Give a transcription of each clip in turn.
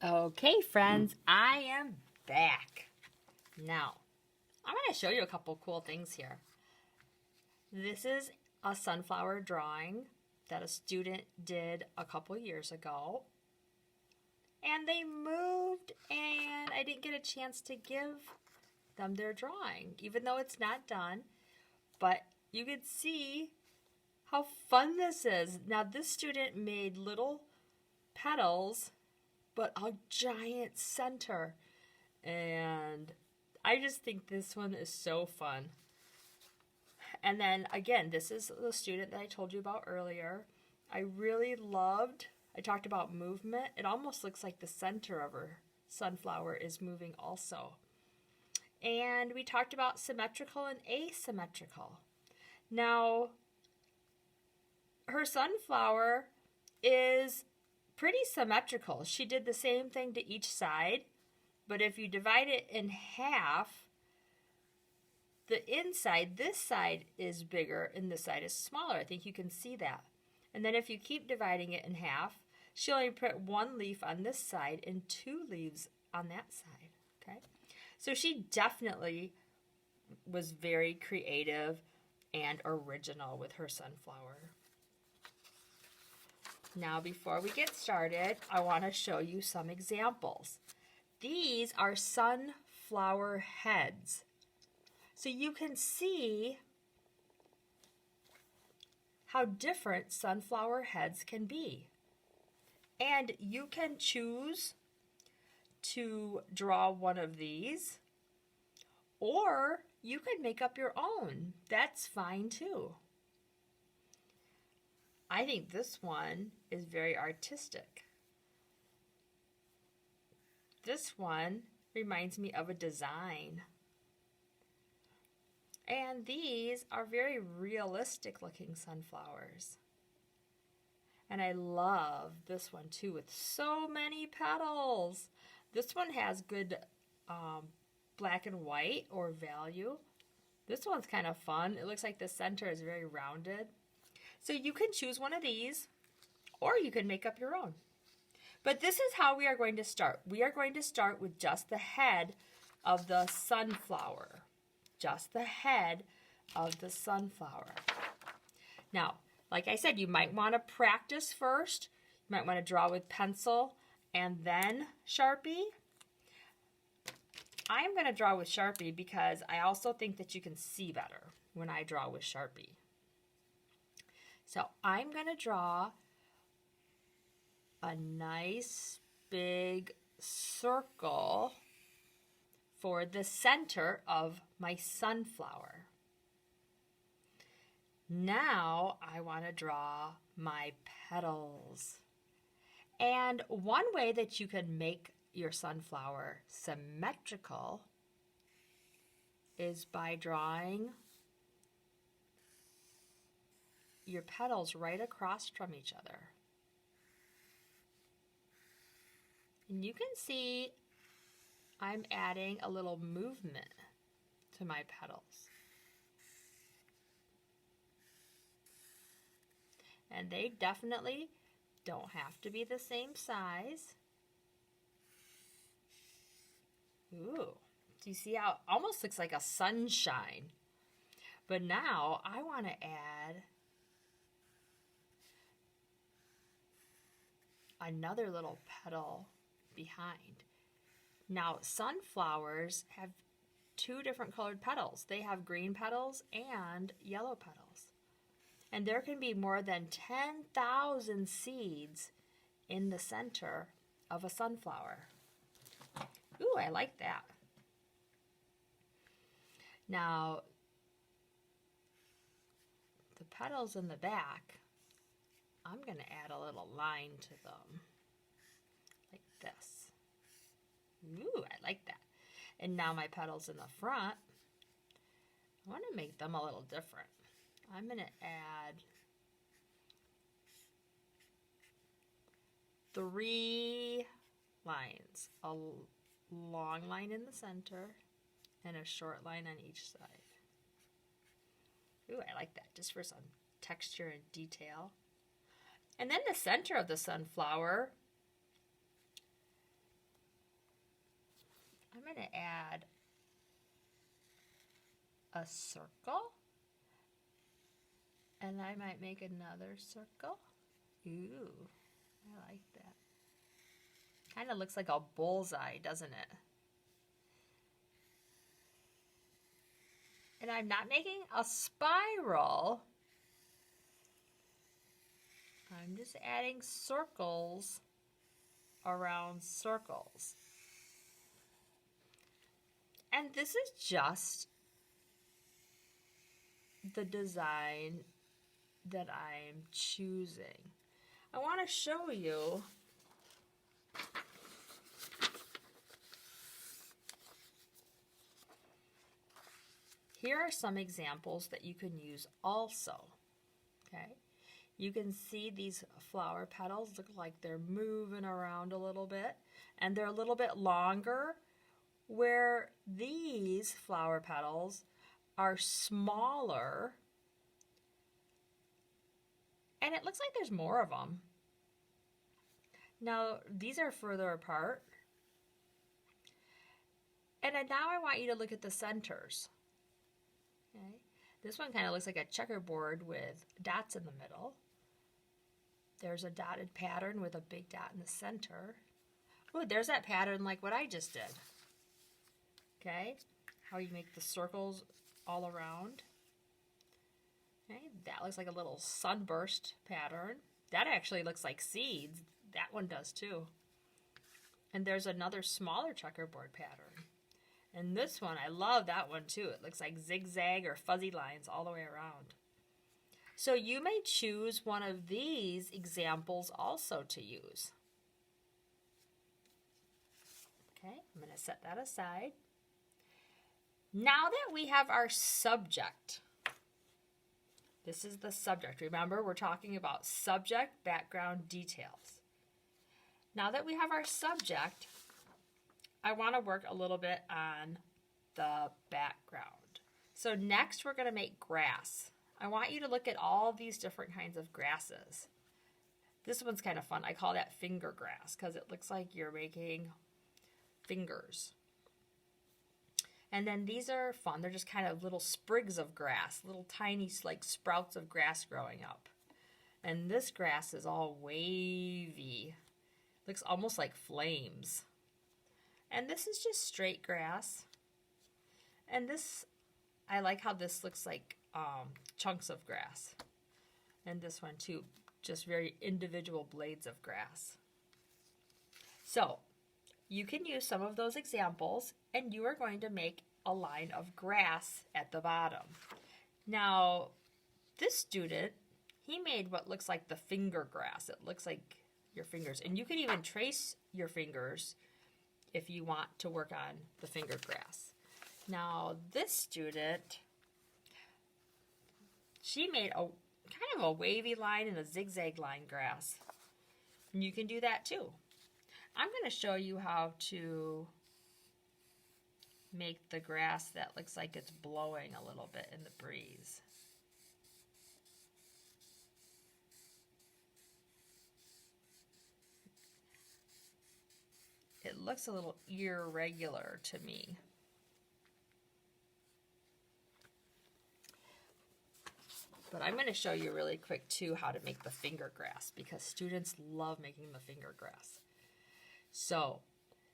Okay, friends, I am back. Now, I'm going to show you a couple cool things here. This is a sunflower drawing that a student did a couple years ago. And they moved, and I didn't get a chance to give them their drawing, even though it's not done. But you can see how fun this is. Now, this student made little petals but a giant center. And I just think this one is so fun. And then again, this is the student that I told you about earlier. I talked about movement. It almost looks like the center of her sunflower is moving also. And we talked about symmetrical and asymmetrical. Now, her sunflower is pretty symmetrical. She did the same thing to each side, but if you divide it in half, the inside, this side is bigger and this side is smaller. I think you can see that. And then if you keep dividing it in half, she only put one leaf on this side and two leaves on that side. Okay, so she definitely was very creative and original with her sunflower. Now, before we get started, I want to show you some examples. These are sunflower heads. So you can see how different sunflower heads can be. And you can choose to draw one of these, or you can make up your own. That's fine too. I think this one is very artistic. This one reminds me of a design. And these are very realistic looking sunflowers. And I love this one too with so many petals. This one has good black and white or value. This one's kind of fun. It looks like the center is very rounded. So you can choose one of these, or you can make up your own. But this is how we are going to start. We are going to start with just the head of the sunflower. Just the head of the sunflower. Now, like I said, you might want to practice first. You might want to draw with pencil and then Sharpie. I'm going to draw with Sharpie because I also think that you can see better when I draw with Sharpie. So I'm going to draw a nice big circle for the center of my sunflower. Now I want to draw my petals. And one way that you can make your sunflower symmetrical is by drawing your petals right across from each other. And you can see I'm adding a little movement to my petals. And they definitely don't have to be the same size. Ooh, do you see how it almost looks like a sunshine? But now I want to add another little petal behind. Now, sunflowers have two different colored petals. They have green petals and yellow petals. And there can be more than 10,000 seeds in the center of a sunflower. Ooh, I like that. Now, the petals in the back, I'm going to add a little line to them, like this. Ooh, I like that. And now my petals in the front, I want to make them a little different. I'm going to add 3 lines, a long line in the center and a short line on each side. Ooh, I like that, just for some texture and detail. And then the center of the sunflower, I'm going to add a circle. And I might make another circle. Ooh, I like that. Kind of looks like a bullseye, doesn't it? And I'm not making a spiral. I'm just adding circles around circles. And this is just the design that I'm choosing. I want to show you here are some examples that you can use also. Okay, you can see these flower petals look like they're moving around a little bit, and they're a little bit longer, where these flower petals are smaller, and it looks like there's more of them. Now, these are further apart. And now I want you to look at the centers. Okay. This one kind of looks like a checkerboard with dots in the middle. There's a dotted pattern with a big dot in the center. Oh, there's that pattern like what I just did. Okay, how you make the circles all around. Okay, that looks like a little sunburst pattern. That actually looks like seeds. That one does too. And there's another smaller checkerboard pattern. And this one, I love that one too. It looks like zigzag or fuzzy lines all the way around. So you may choose one of these examples also to use. Okay, I'm going to set that aside. Now that we have our subject, this is the subject. Remember, we're talking about subject, background, details. Now that we have our subject, I want to work a little bit on the background. So next we're going to make grass. I want you to look at all these different kinds of grasses. This one's kind of fun. I call that finger grass because it looks like you're making fingers. And then these are fun. They're just kind of little sprigs of grass, little tiny like sprouts of grass growing up. And this grass is all wavy. Looks almost like flames. And this is just straight grass. And this, I like how this looks like chunks of grass. And this one too, just very individual blades of grass. So, you can use some of those examples, and you are going to make a line of grass at the bottom. Now, this student, he made what looks like the finger grass. It looks like your fingers. And you can even trace your fingers if you want to work on the finger grass. Now, this student, she made a kind of a wavy line and a zigzag line grass. And you can do that too. I'm going to show you how to make the grass that looks like it's blowing a little bit in the breeze. It looks a little irregular to me. But I'm going to show you really quick too how to make the finger grass because students love making the finger grass. So,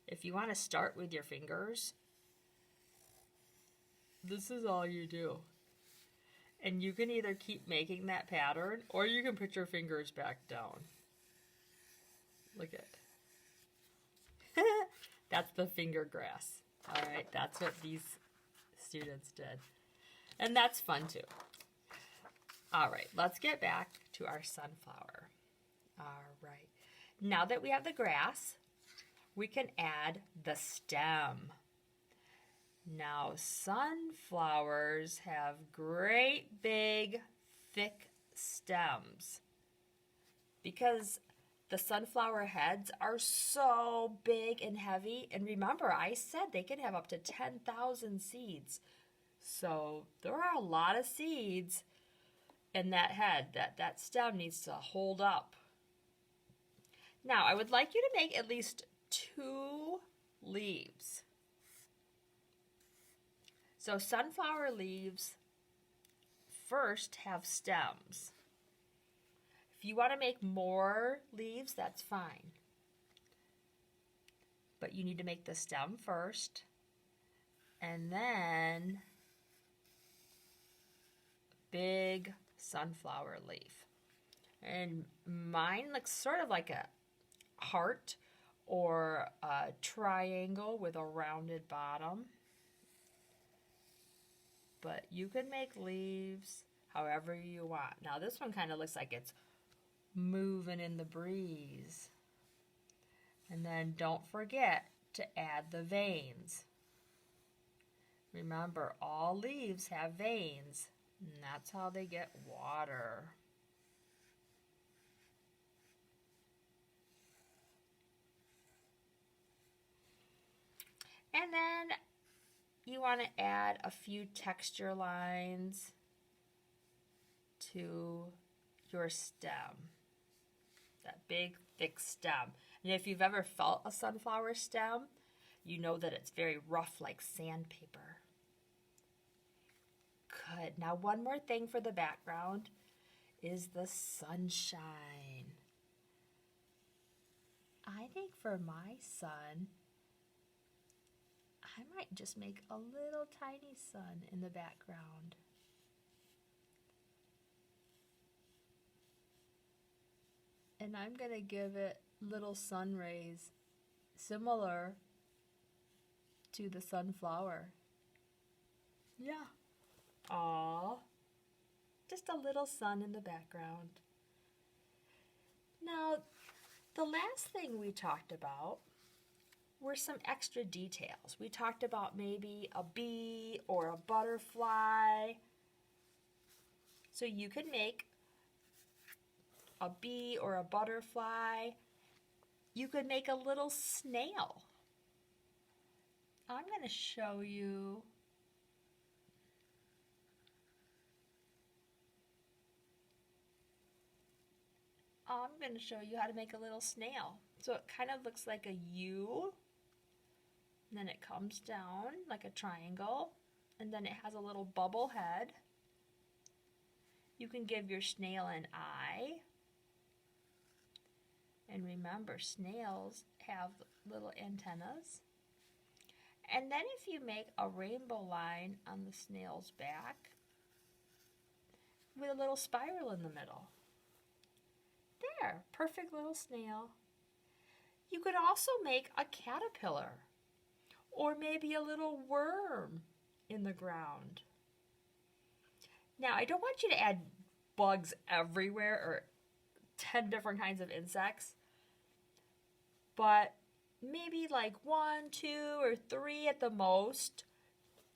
if you want to start with your fingers, this is all you do. And you can either keep making that pattern or you can put your fingers back down. Look at that's the finger grass. All right, that's what these students did. And that's fun too. All right, let's get back to our sunflower. All right. Now that we have the grass, we can add the stem. Now, sunflowers have great big, thick stems because the sunflower heads are so big and heavy. And remember, I said they can have up to 10,000 seeds. So there are a lot of seeds in that head that stem needs to hold up. Now, I would like you to make at least 2 leaves. So sunflower leaves first have stems. If you want to make more leaves, that's fine. But you need to make the stem first, and then big sunflower leaf. And mine looks sort of like a heart or a triangle with a rounded bottom. But you can make leaves however you want. Now this one kind of looks like it's moving in the breeze. And then don't forget to add the veins. Remember, all leaves have veins, and that's how they get water. And then you want to add a few texture lines to your stem, that big thick stem. And if you've ever felt a sunflower stem, you know that it's very rough like sandpaper. Good. Now one more thing for the background is the sunshine. I think for my sun, I might just make a little tiny sun in the background. And I'm going to give it little sun rays similar to the sunflower. Yeah. Aww. Just a little sun in the background. Now, the last thing we talked about were some extra details. We talked about maybe a bee or a butterfly. So you could make a bee or a butterfly. You could make a little snail. I'm going to show you how to make a little snail. So it kind of looks like a U, and then it comes down like a triangle, and then it has a little bubble head. You can give your snail an eye. And remember, snails have little antennas. And then if you make a rainbow line on the snail's back with a little spiral in the middle. There, perfect little snail. You could also make a caterpillar or maybe a little worm in the ground. Now, I don't want you to add bugs everywhere or 10 different kinds of insects, but maybe like 1, 2, or 3 at the most.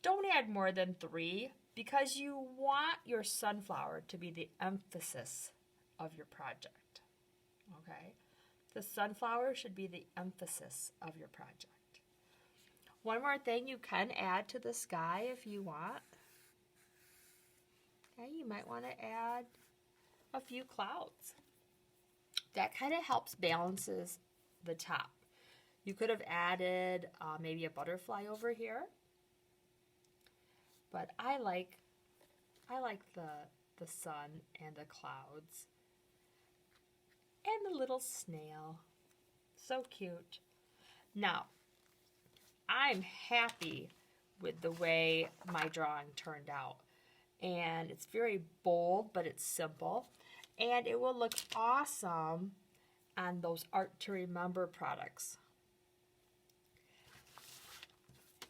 Don't add more than 3 because you want your sunflower to be the emphasis of your project. Okay? The sunflower should be the emphasis of your project. One more thing you can add to the sky if you want. Okay, you might want to add a few clouds. That kind of helps balances the top. You could have added maybe a butterfly over here, but I like the sun and the clouds and the little snail. So cute. Now, I'm happy with the way my drawing turned out. And it's very bold, but it's simple. And it will look awesome on those Art to Remember products.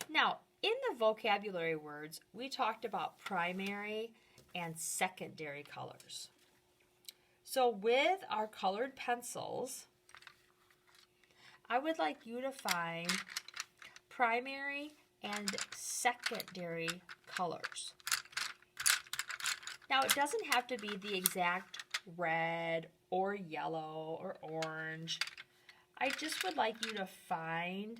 Now, in the vocabulary words, we talked about primary and secondary colors. So with our colored pencils, I would like you to find primary and secondary colors. Now, it doesn't have to be the exact red or yellow or orange. I just would like you to find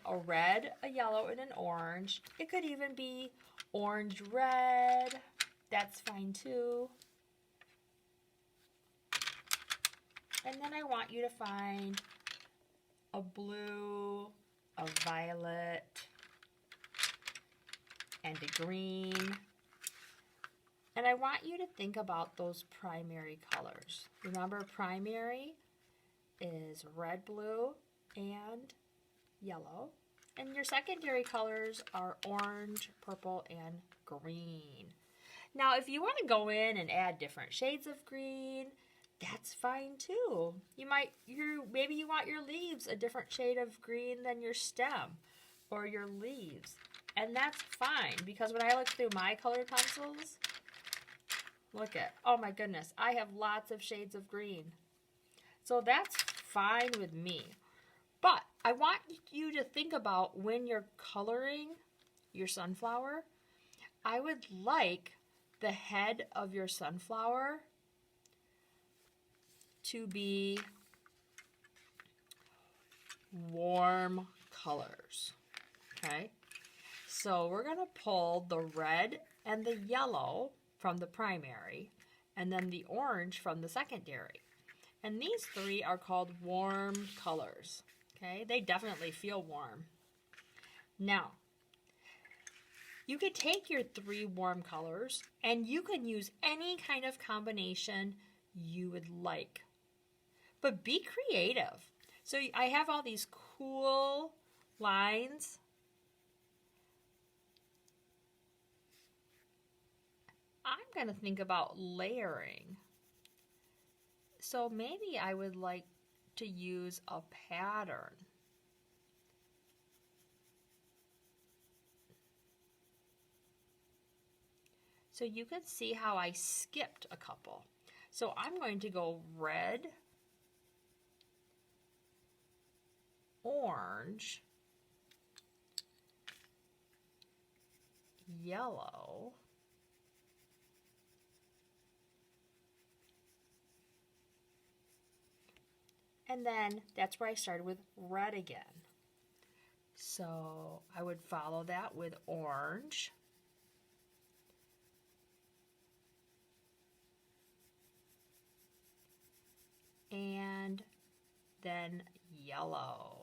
a red, a yellow, and an orange. It could even be orange-red. That's fine too. And then I want you to find a blue, a violet, and a green. And I want you to think about those primary colors. Remember, primary is red, blue, and yellow. And your secondary colors are orange, purple, and green. Now, if you want to go in and add different shades of green, that's fine too. Maybe you want your leaves a different shade of green than your stem or your leaves. And that's fine, because when I look through my colored pencils, oh my goodness, I have lots of shades of green. So that's fine with me. But I want you to think about when you're coloring your sunflower, I would like the head of your sunflower to be warm colors, okay? So we're going to pull the red and the yellow from the primary, and then the orange from the secondary. And these three are called warm colors, okay? They definitely feel warm. Now, you could take your three warm colors, and you can use any kind of combination you would like. But be creative. So I have all these cool lines. I'm going to think about layering. So maybe I would like to use a pattern. So you can see how I skipped a couple. So I'm going to go red, orange, yellow, and then that's where I started with red again. So I would follow that with orange, and then yellow.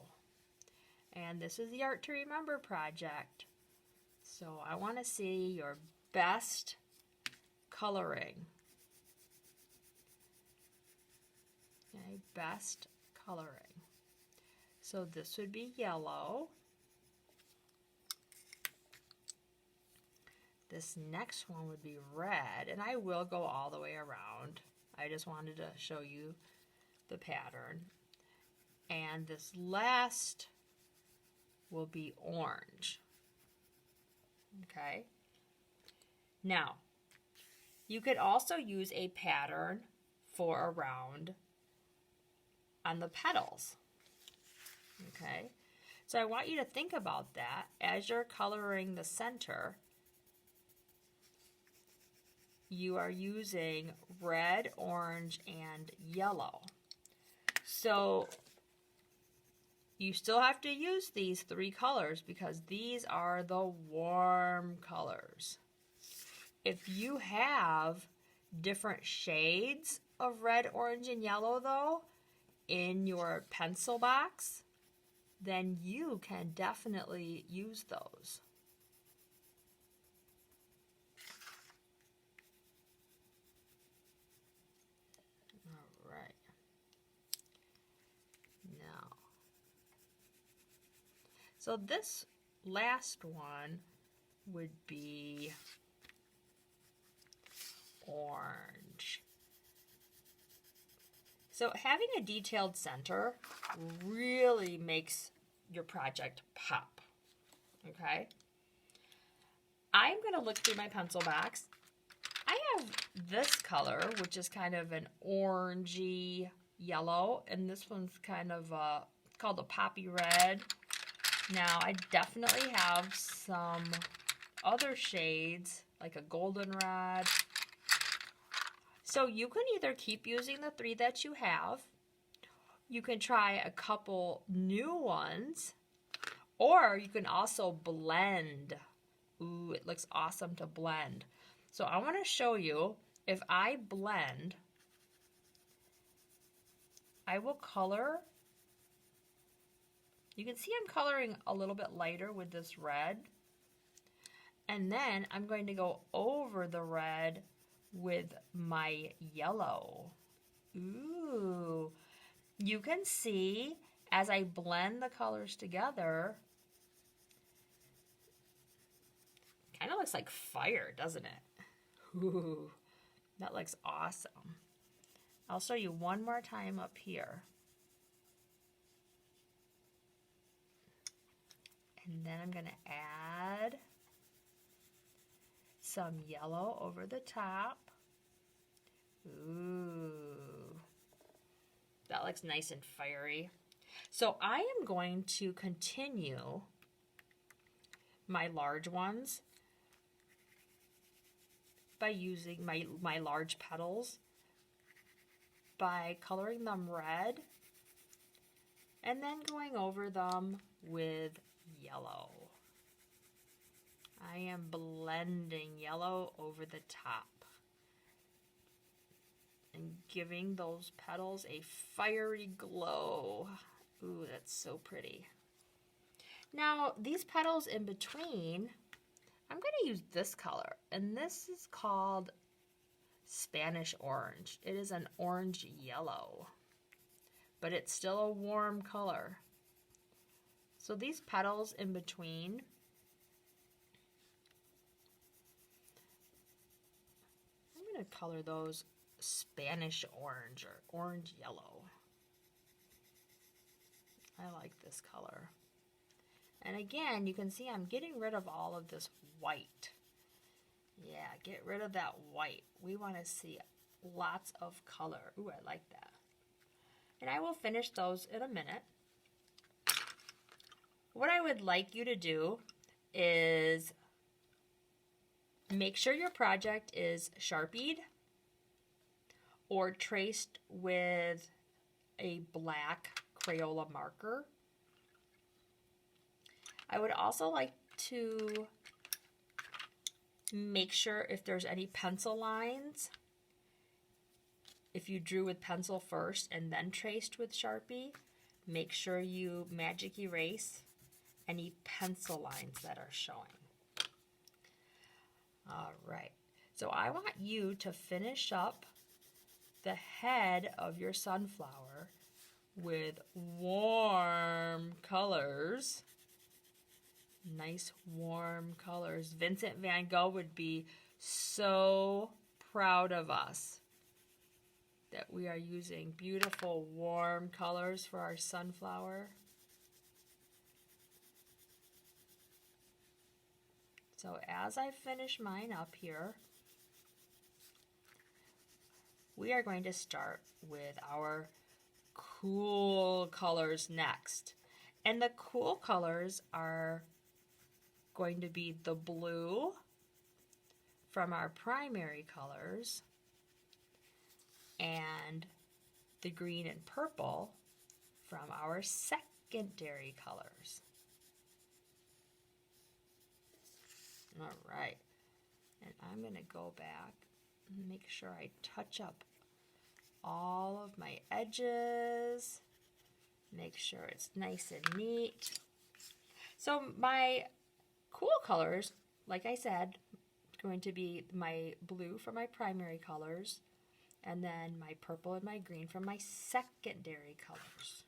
And this is the Art to Remember project. So I want to see your best coloring. Okay, best coloring. So this would be yellow. This next one would be red, and I will go all the way around. I just wanted to show you the pattern. And this last will be orange. Okay. Now, you could also use a pattern for around on the petals. Okay. So I want you to think about that as you're coloring the center. You are using red, orange, and yellow. So you still have to use these three colors because these are the warm colors. If you have different shades of red, orange, and yellow though in your pencil box, then you can definitely use those. All right. Now, so this last one would be orange. So having a detailed center really makes your project pop. Okay? I'm going to look through my pencil box. I have this color, which is kind of an orangey yellow, and this one's kind of called a poppy red. Now, I definitely have some other shades, like a goldenrod. So you can either keep using the three that you have, you can try a couple new ones, or you can also blend. Ooh, it looks awesome to blend. So I want to show you, if I blend, I will color You can see I'm coloring a little bit lighter with this red. And then I'm going to go over the red with my yellow. Ooh. You can see as I blend the colors together, kind of looks like fire, doesn't it? Ooh, that looks awesome. I'll show you one more time up here. And then I'm going to add some yellow over the top. Ooh, that looks nice and fiery. So I am going to continue my large ones by using my large petals by coloring them red and then going over them with yellow. I am blending yellow over the top and giving those petals a fiery glow. Ooh, that's so pretty. Now, these petals in between, I'm going to use this color, and this is called Spanish orange. It is an orange yellow, but it's still a warm color. So these petals in between, I'm going to color those Spanish orange or orange yellow. I like this color. And again, you can see I'm getting rid of all of this white. Yeah, get rid of that white. We want to see lots of color. Ooh, I like that. And I will finish those in a minute. What I would like you to do is make sure your project is Sharpied or traced with a black Crayola marker. I would also like to make sure if there's any pencil lines, if you drew with pencil first and then traced with Sharpie, make sure you magic erase any pencil lines that are showing. All right, so I want you to finish up the head of your sunflower with warm colors. Nice warm colors. Vincent van Gogh would be so proud of us that we are using beautiful warm colors for our sunflower. So as I finish mine up here, we are going to start with our cool colors next. And the cool colors are going to be the blue from our primary colors and the green and purple from our secondary colors. All right, and I'm going to go back and make sure I touch up all of my edges, make sure it's nice and neat. So my cool colors, like I said, going to be my blue for my primary colors, and then my purple and my green from my secondary colors.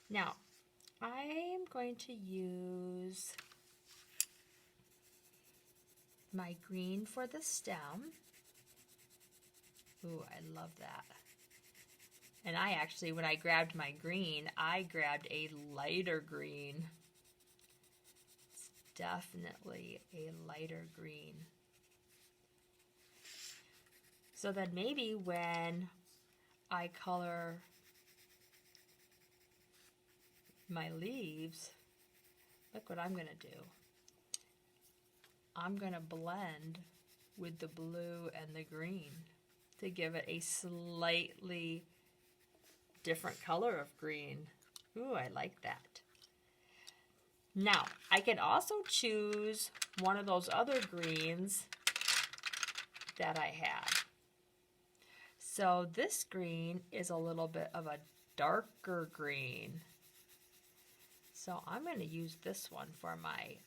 Now, I am going to use my green for the stem. Ooh, I love that. And I actually, when I grabbed my green, I grabbed a lighter green. It's definitely a lighter green. So then maybe when I color my leaves, look what I'm going to do. I'm going to blend with the blue and the green to give it a slightly different color of green. Ooh, I like that. Now, I can also choose one of those other greens that I had. So this green is a little bit of a darker green. So I'm going to use this one for my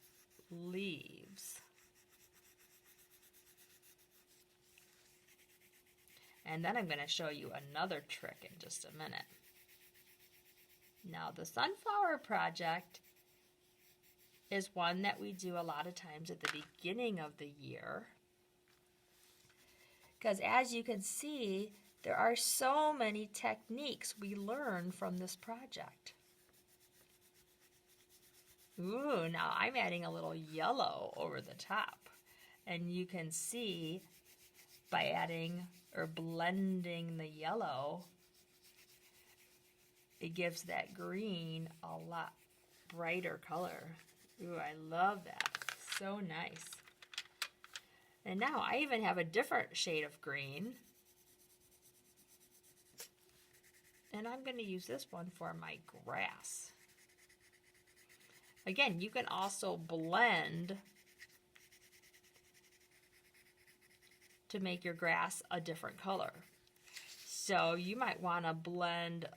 leaves. And then I'm going to show you another trick in just a minute. Now, the sunflower project is one that we do a lot of times at the beginning of the year. Because as you can see, there are so many techniques we learn from this project. Ooh, now I'm adding a little yellow over the top. And you can see by adding or blending the yellow, it gives that green a lot brighter color. Ooh, I love that. So nice. And now I even have a different shade of green. And I'm going to use this one for my grass. Again, you can also blend to make your grass a different color. So you might want to blend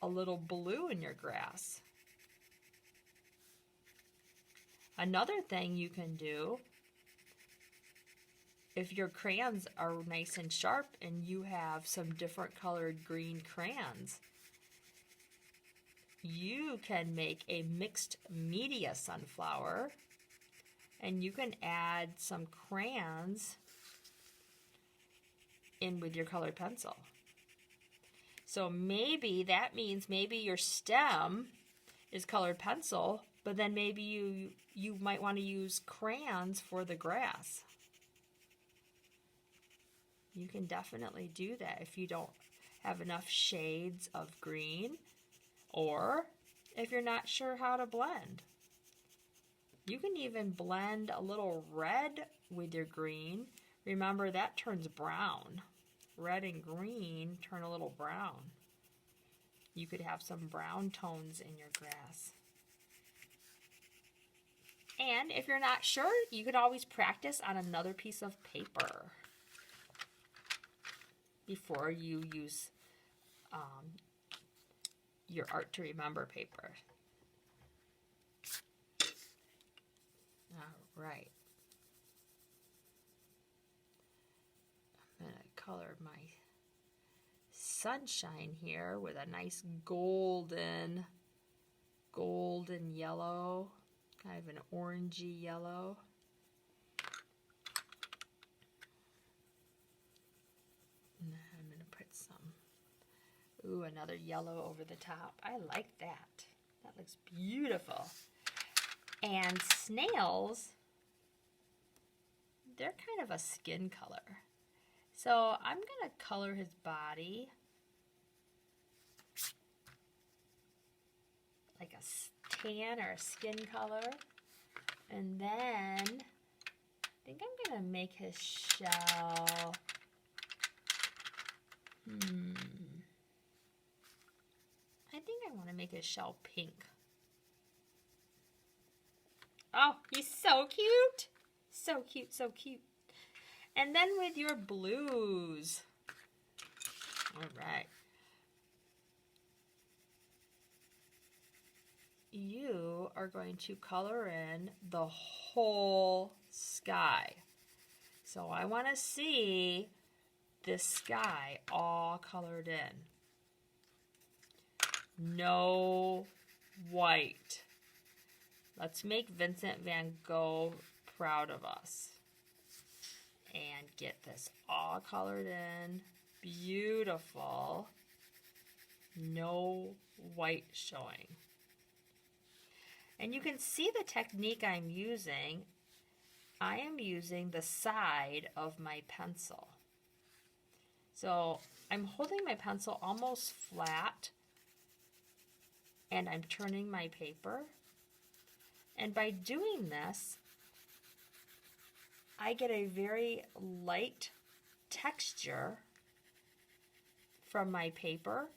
a little blue in your grass. Another thing you can do, if your crayons are nice and sharp and you have some different colored green crayons, you can make a mixed media sunflower, and you can add some crayons in with your colored pencil. So maybe that means maybe your stem is colored pencil, but then maybe you might want to use crayons for the grass. You can definitely do that if you don't have enough shades of green, or if you're not sure how to blend. You can even blend a little red with your green. Remember, that turns brown. Red and green turn a little brown. You could have some brown tones in your grass. And if you're not sure, you could always practice on another piece of paper before you use your Art to Remember paper. All right. I'm going to color my sunshine here with a nice golden yellow, kind of an orangey yellow. And I'm going to put some, another yellow over the top. I like that. That looks beautiful. And snails, they're kind of a skin color. So I'm going to color his body like a tan or a skin color. And then I think I'm going to make his shell. I think I want to make his shell pink. Oh, he's so cute. So cute, so cute. And then with your blues. All right. You are going to color in the whole sky. So I want to see this sky all colored in. No white. Let's make Vincent van Gogh proud of us. And get this all colored in. Beautiful. No white showing. And you can see the technique I'm using. I am using the side of my pencil. So I'm holding my pencil almost flat, and I'm turning my paper. And by doing this, I get a very light texture from my paper,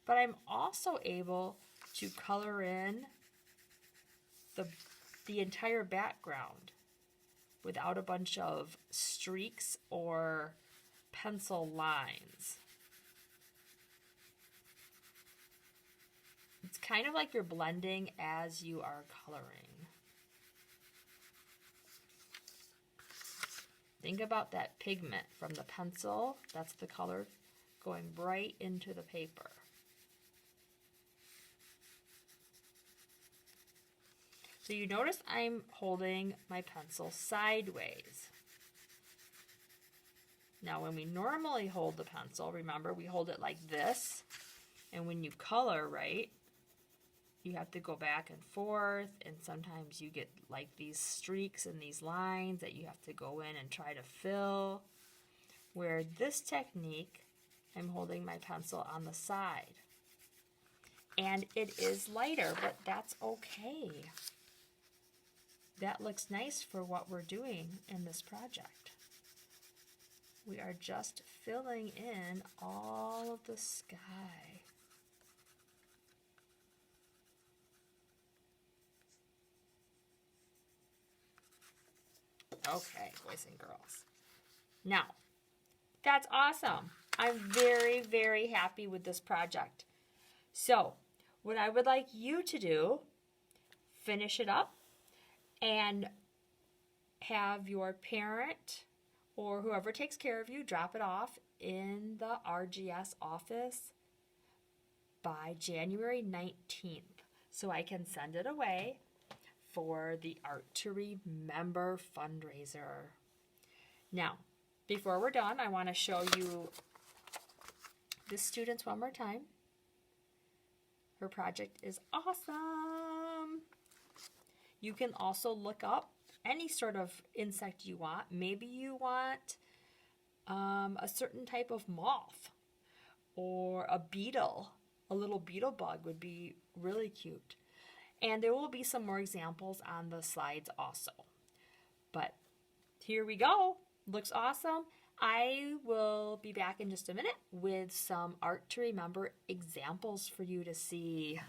but I'm also able to color in the entire background without a bunch of streaks or pencil lines. It's kind of like you're blending as you are coloring. Think about that pigment from the pencil, that's the color going right into the paper. So you notice I'm holding my pencil sideways. Now when we normally hold the pencil, remember we hold it like this, and when you color, right, you have to go back and forth, and sometimes you get like these streaks and these lines that you have to go in and try to fill. Where this technique, I'm holding my pencil on the side. And it is lighter, but that's okay. That looks nice for what we're doing in this project. We are just filling in all of the sky. Okay, boys and girls. Now, that's awesome. I'm very, very happy with this project. So, what I would like you to do, finish it up and have your parent or whoever takes care of you drop it off in the RGS office by January 19th so I can send it away for the Art to Remember fundraiser. Now, before we're done, I want to show you the students one more time. Her project is awesome. You can also look up any sort of insect you want. Maybe you want a certain type of moth or a beetle. A little beetle bug would be really cute. And there will be some more examples on the slides also. But here we go. Looks awesome. I will be back in just a minute with some Art to Remember examples for you to see.